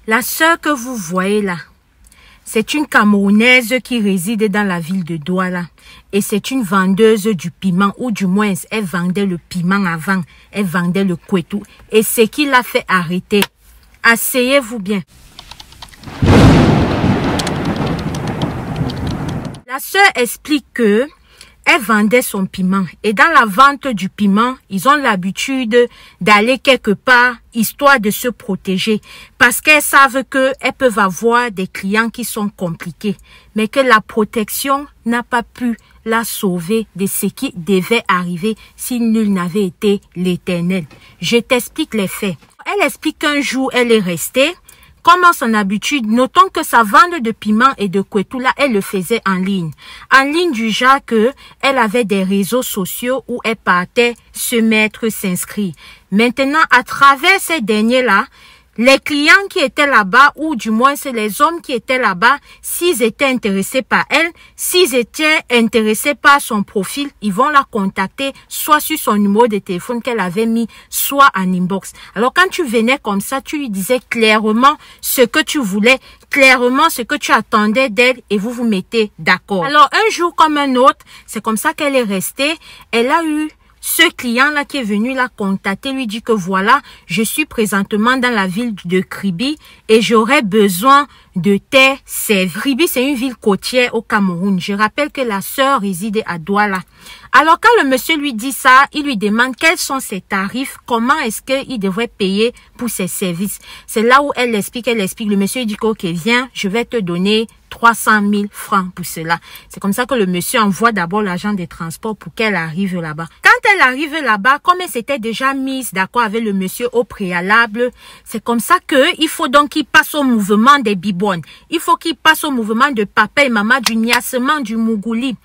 La sœur que vous voyez là, c'est une Camerounaise qui réside dans la ville de Douala. Et c'est une vendeuse du piment, ou du moins, elle vendait le piment avant. Elle vendait le kouetou. Et c'est qui l'a fait arrêter. Asseyez-vous bien. La sœur explique que elle vendait son piment. Et dans la vente du piment, ils ont l'habitude d'aller quelque part, histoire de se protéger. Parce qu'elles savent qu'elles peuvent avoir des clients qui sont compliqués. Mais que la protection n'a pas pu la sauver de ce qui devait arriver si nul n'avait été l'Éternel. Je t'explique les faits. Elle explique qu'un jour, elle est restée. Comme à son habitude, notons que sa vente de piment et de kouetou, là, elle le faisait en ligne. En ligne du genre que elle avait des réseaux sociaux où elle partait se mettre, s'inscrire. Maintenant, à travers ces derniers-là, les clients qui étaient là-bas, ou du moins c'est les hommes qui étaient là-bas, s'ils étaient intéressés par elle, s'ils étaient intéressés par son profil, ils vont la contacter soit sur son numéro de téléphone qu'elle avait mis, soit en inbox. Alors quand tu venais comme ça, tu lui disais clairement ce que tu voulais, clairement ce que tu attendais d'elle et vous vous mettez d'accord. Alors un jour comme un autre, c'est comme ça qu'elle est restée. Elle a eu ce client-là qui est venu la contacter, lui dit que voilà, je suis présentement dans la ville de Kribi et j'aurais besoin de tes services. Kribi, c'est une ville côtière au Cameroun. Je rappelle que la sœur réside à Douala. Alors, quand le monsieur lui dit ça, il lui demande quels sont ses tarifs, comment est-ce qu'il devrait payer pour ses services. C'est là où elle explique. Le monsieur dit que, ok, viens, je vais te donner 300 000 francs pour cela. C'est comme ça que le monsieur envoie d'abord l'agent des transports pour qu'elle arrive là-bas. Quand elle arrive là-bas, comme elle s'était déjà mise d'accord avec le monsieur au préalable, c'est comme ça qu'il faut donc qu'il passe au mouvement des bibonnes. Il faut qu'il passe au mouvement de papa et maman, du niassement, du mougouli.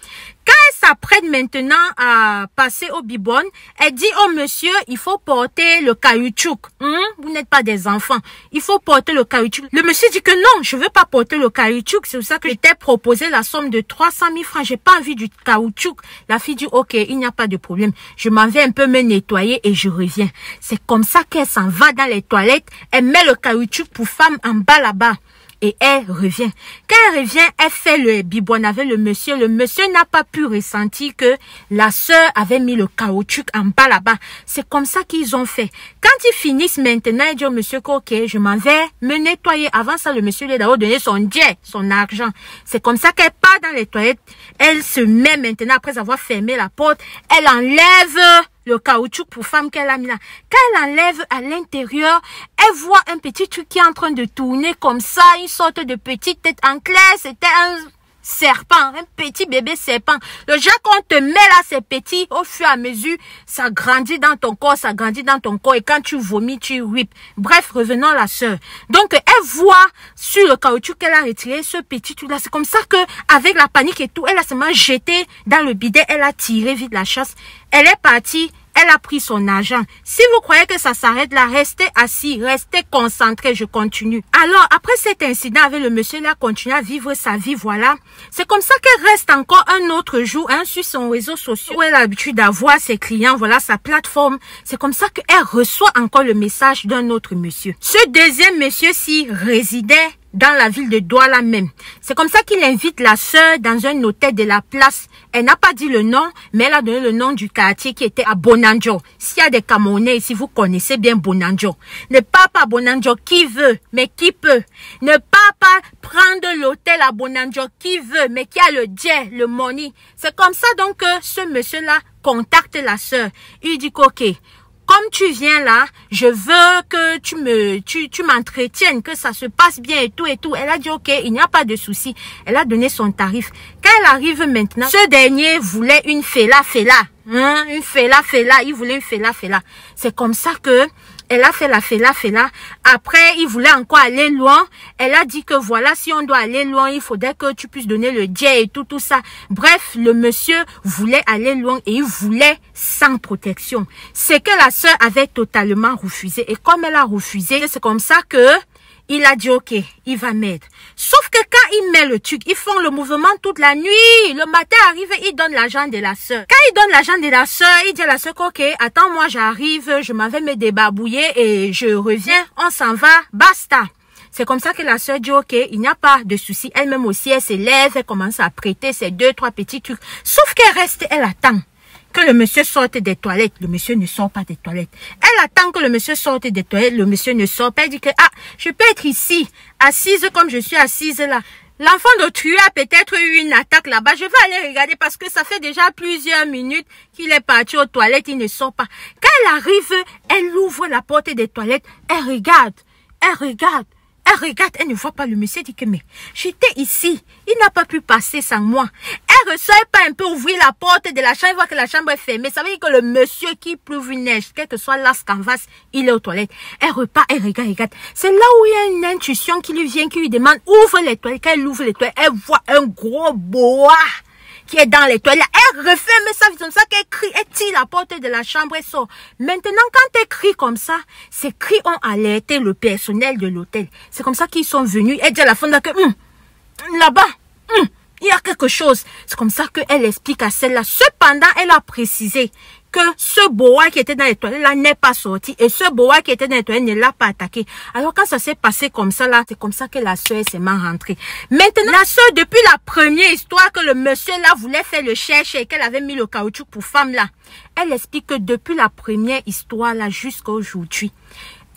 Quand elle s'apprête maintenant à passer au bibonne, elle dit au monsieur, il faut porter le caoutchouc. Vous n'êtes pas des enfants. Il faut porter le caoutchouc. Le monsieur dit que non, je veux pas porter le caoutchouc. C'est pour ça que je t'ai proposé la somme de 300 000 francs. J'ai pas envie du caoutchouc. La fille dit, ok, il n'y a pas de problème. Je m'en vais un peu me nettoyer et je reviens. C'est comme ça qu'elle s'en va dans les toilettes. Elle met le caoutchouc pour femme en bas là-bas. Et elle revient. Quand elle revient, elle fait le bibonne avec le monsieur. Le monsieur n'a pas pu ressentir que la sœur avait mis le caoutchouc en bas là-bas. C'est comme ça qu'ils ont fait. Quand ils finissent maintenant, ils disent au monsieur que, ok, je m'en vais me nettoyer. Avant ça, le monsieur lui a d'abord donné son jet, son argent. C'est comme ça qu'elle part dans les toilettes. Elle se met maintenant, après avoir fermé la porte, elle enlève le caoutchouc pour femme qu'elle a mis là. Quand elle enlève à l'intérieur, elle voit un petit truc qui est en train de tourner comme ça, une sorte de petite tête en clair. C'était un serpent, un petit bébé serpent. Le genre qu'on te met là, c'est petit, au fur et à mesure, ça grandit dans ton corps, et quand tu vomis, tu ripes. Bref, revenons à la sœur. Donc, elle voit sur le caoutchouc qu'elle a retiré ce petit truc là. C'est comme ça que, avec la panique et tout, elle a seulement jeté dans le bidet, elle a tiré vite la chasse. Elle est partie. Elle a pris son argent. Si vous croyez que ça s'arrête là, restez assis, restez concentrés, je continue. Alors, après cet incident avec le monsieur, elle a continué à vivre sa vie, voilà. C'est comme ça qu'elle reste encore un autre jour, sur son réseau social, où elle a l'habitude d'avoir ses clients, voilà, sa plateforme. C'est comme ça qu'elle reçoit encore le message d'un autre monsieur. Ce deuxième monsieur-ci résidait dans la ville de Douala même. C'est comme ça qu'il invite la sœur dans un hôtel de la place. Elle n'a pas dit le nom, mais elle a donné le nom du quartier qui était à Bonanjo. S'il y a des Camerounais ici, vous connaissez bien Bonanjo. Ne pas à Bonanjo qui veut, mais qui peut. Ne pas prendre l'hôtel à Bonanjo qui veut, mais qui a le jet, le money. C'est comme ça donc que ce monsieur-là contacte la sœur. Il dit ok, comme tu viens là, je veux que tu m'entretiennes, que ça se passe bien et tout et tout. Elle a dit ok, il n'y a pas de souci. Elle a donné son tarif. Quand elle arrive maintenant, ce dernier voulait une fela. Une fela. Il voulait une fela. C'est comme ça que elle a fait la fela. Après, il voulait encore aller loin. Elle a dit que voilà, si on doit aller loin, il faudrait que tu puisses donner le jet et tout ça. Bref, le monsieur voulait aller loin et il voulait sans protection. C'est que la sœur avait totalement refusé. Et comme elle a refusé, c'est comme ça que il a dit ok, il va m'aider. Sauf que quand il met le truc, ils font le mouvement toute la nuit. Le matin arrive, il donne l'argent de la sœur. Quand il donne l'argent de la sœur, il dit à la sœur ok, attends, moi j'arrive, je m'en vais me débarbouiller et je reviens, on s'en va, basta. C'est comme ça que la sœur dit, ok, il n'y a pas de souci. Elle-même aussi, elle s'élève, elle commence à prêter ses 2-3 petits trucs. Sauf qu'elle reste, elle attend que le monsieur sorte des toilettes. Le monsieur ne sort pas des toilettes. Elle attend que le monsieur sorte des toilettes. Le monsieur ne sort pas. Elle dit que, ah, je peux être ici, assise comme je suis assise là. L'enfant d'autrui a peut-être eu une attaque là-bas. Je vais aller regarder parce que ça fait déjà plusieurs minutes qu'il est parti aux toilettes. Il ne sort pas. Quand elle arrive, elle ouvre la porte des toilettes. Elle regarde. Elle ne voit pas le monsieur. Elle dit que, mais j'étais ici. Il n'a pas pu passer sans moi. Elle ne sait pas un peu ouvrir la porte de la chambre. Elle voit que la chambre est fermée. Ça veut dire que le monsieur qui pleuve une neige, quel que soit l'as canvas, il est aux toilettes. Elle repart, elle regarde. C'est là où il y a une intuition qui lui vient, qui lui demande, ouvre les toilettes. Quand elle ouvre les toilettes, elle voit un gros boa qui est dans les toilettes. Elle referme sa vie comme ça, qu'elle crie, elle tire la porte de la chambre et sort. Maintenant, quand elle crie comme ça, ces cris ont alerté le personnel de l'hôtel. C'est comme ça qu'ils sont venus. Elle dit à la femme que, là-bas, il y a quelque chose. C'est comme ça qu'elle explique à celle-là. Cependant, elle a précisé que ce boa qui était dans les toilettes là n'est pas sorti et ce boa qui était dans les toilettes ne l'a pas attaqué. Alors quand ça s'est passé comme ça là, c'est comme ça que la sœur s'est rentrée. Maintenant, la sœur, depuis la première histoire que le monsieur là voulait faire le cherche et qu'elle avait mis le caoutchouc pour femme là, elle explique que depuis la première histoire là jusqu'à aujourd'hui,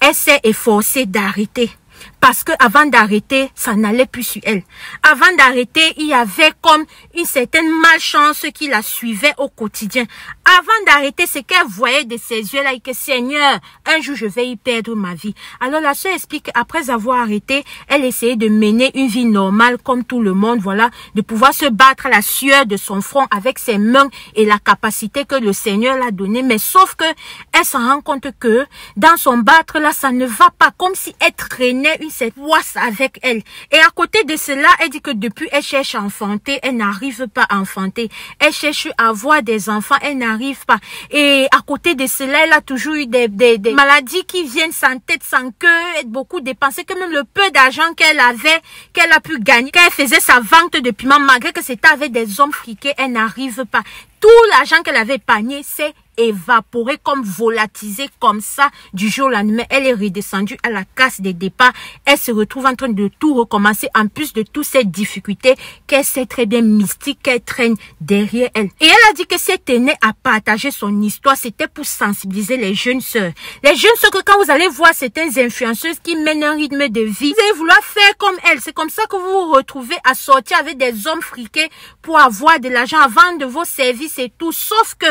elle s'est efforcée d'arrêter. Parce que avant d'arrêter, ça n'allait plus sur elle. Avant d'arrêter, il y avait comme une certaine malchance qui la suivait au quotidien. Avant d'arrêter, c'est qu'elle voyait de ses yeux là et que Seigneur, un jour je vais y perdre ma vie. Alors la sœur explique qu'après avoir arrêté, elle essayait de mener une vie normale comme tout le monde, voilà, de pouvoir se battre à la sueur de son front avec ses mains et la capacité que le Seigneur l'a donnée. Mais sauf que elle s'en rend compte que dans son battre là, ça ne va pas, comme si elle traînait cette poisse avec elle. Et à côté de cela, elle dit que depuis elle cherche à enfanter, elle n'arrive pas à enfanter. Elle cherche à avoir des enfants, elle n'arrive pas. Et à côté de cela, elle a toujours eu des maladies qui viennent sans tête, sans queue, beaucoup dépensé, que même le peu d'argent qu'elle avait, qu'elle a pu gagner, quand elle faisait sa vente de piment, malgré que c'était avec des hommes friqués, elle n'arrive pas. Tout l'argent qu'elle avait épargné s'est évaporé, comme volatilisé comme ça du jour au lendemain. Elle est redescendue à la case des départs. Elle se retrouve en train de tout recommencer, en plus de toutes ces difficultés qu'elle sait très bien mystique qu'elle traîne derrière elle. Et elle a dit que si elle tenait à partager son histoire, c'était pour sensibiliser les jeunes sœurs. Les jeunes sœurs que quand vous allez voir certaines influenceuses qui mènent un rythme de vie, vous allez vouloir faire comme elles. C'est comme ça que vous vous retrouvez à sortir avec des hommes friqués pour avoir de l'argent, à vendre vos services et tout. Sauf que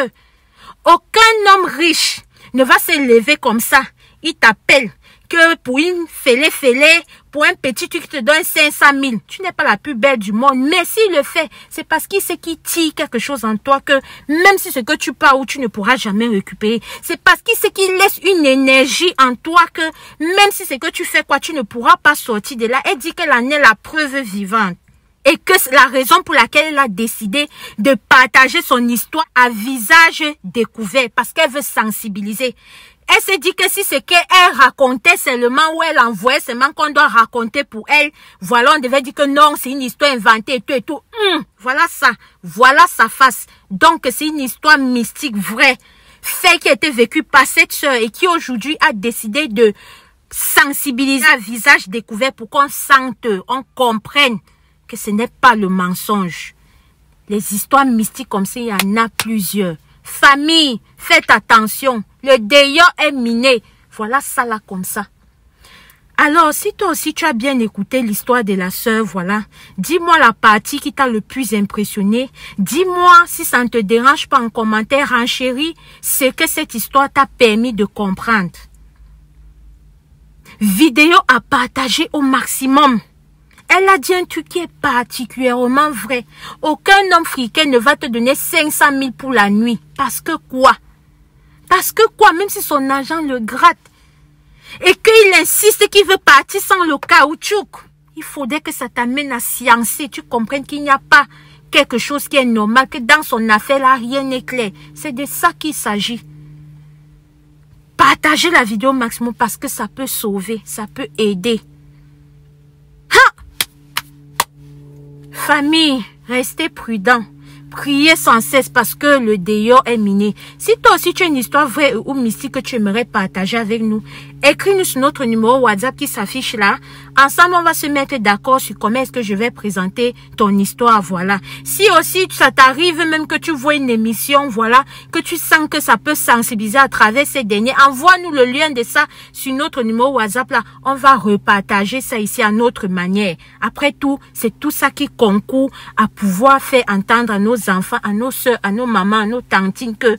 aucun homme riche ne va se lever comme ça. Il t'appelle que pour une fêlée, pour un petit truc qui te donne 500 000. Tu n'es pas la plus belle du monde. Mais s'il le fait, c'est parce qu'il sait qu'il tire quelque chose en toi que même si ce que tu pars ou tu ne pourras jamais récupérer. C'est parce qu'il sait qu'il laisse une énergie en toi que même si ce que tu fais quoi, tu ne pourras pas sortir de là. Elle dit qu'elle en est la preuve vivante. Et que c'est la raison pour laquelle elle a décidé de partager son histoire à visage découvert. Parce qu'elle veut sensibiliser. Elle s'est dit que si c'est qu'elle racontait seulement ou elle envoyait seulement qu'on doit raconter pour elle, voilà, on devait dire que non, c'est une histoire inventée et tout et tout. Voilà ça. Voilà sa face. Donc, c'est une histoire mystique, vraie. Fait qui a été vécue par cette sœur et qui aujourd'hui a décidé de sensibiliser à visage découvert pour qu'on sente, on comprenne que ce n'est pas le mensonge. Les histoires mystiques comme ça, il y en a plusieurs. Famille, faites attention. Le déo est miné. Voilà ça là comme ça. Alors, si toi aussi tu as bien écouté l'histoire de la sœur, voilà. Dis-moi la partie qui t'a le plus impressionné. Dis-moi si ça ne te dérange pas en commentaire, en chérie, ce que cette histoire t'a permis de comprendre. Vidéo à partager au maximum. Elle a dit un truc qui est particulièrement vrai. Aucun homme friqué ne va te donner 500 000 pour la nuit. Parce que quoi? Parce que quoi? Même si son agent le gratte. Et qu'il insiste qu'il veut partir sans le caoutchouc. Il faudrait que ça t'amène à sciencer. Tu comprennes qu'il n'y a pas quelque chose qui est normal. Que dans son affaire là, rien n'est clair. C'est de ça qu'il s'agit. Partagez la vidéo au maximum parce que ça peut sauver. Ça peut aider. Famille, restez prudents. Priez sans cesse parce que le déo est miné. Si toi aussi tu as une histoire vraie ou mystique que tu aimerais partager avec nous, Écris-nous sur notre numéro WhatsApp qui s'affiche là. Ensemble, on va se mettre d'accord sur comment est-ce que je vais présenter ton histoire, voilà. Si aussi ça t'arrive, même que tu vois une émission, voilà, que tu sens que ça peut sensibiliser à travers ces derniers, envoie-nous le lien de ça sur notre numéro WhatsApp là. On va repartager ça ici à notre manière. Après tout, c'est tout ça qui concourt à pouvoir faire entendre à nos enfants, à nos soeurs, à nos mamans, à nos tantines que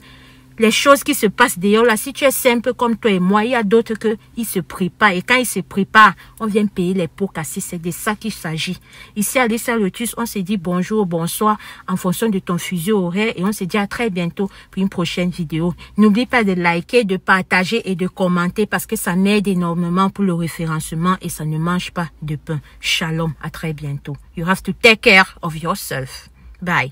les choses qui se passent dehors là, si tu es simple comme toi et moi, il y a d'autres que ils se préparent. Et quand ils se préparent, on vient payer les pots cassés. C'est de ça qu'il s'agit. Ici à l'Issa Lotus, on se dit bonjour, bonsoir en fonction de ton fuseau horaire. Et on se dit à très bientôt pour une prochaine vidéo. N'oublie pas de liker, de partager et de commenter parce que ça m'aide énormément pour le référencement et ça ne mange pas de pain. Shalom, à très bientôt. You have to take care of yourself. Bye.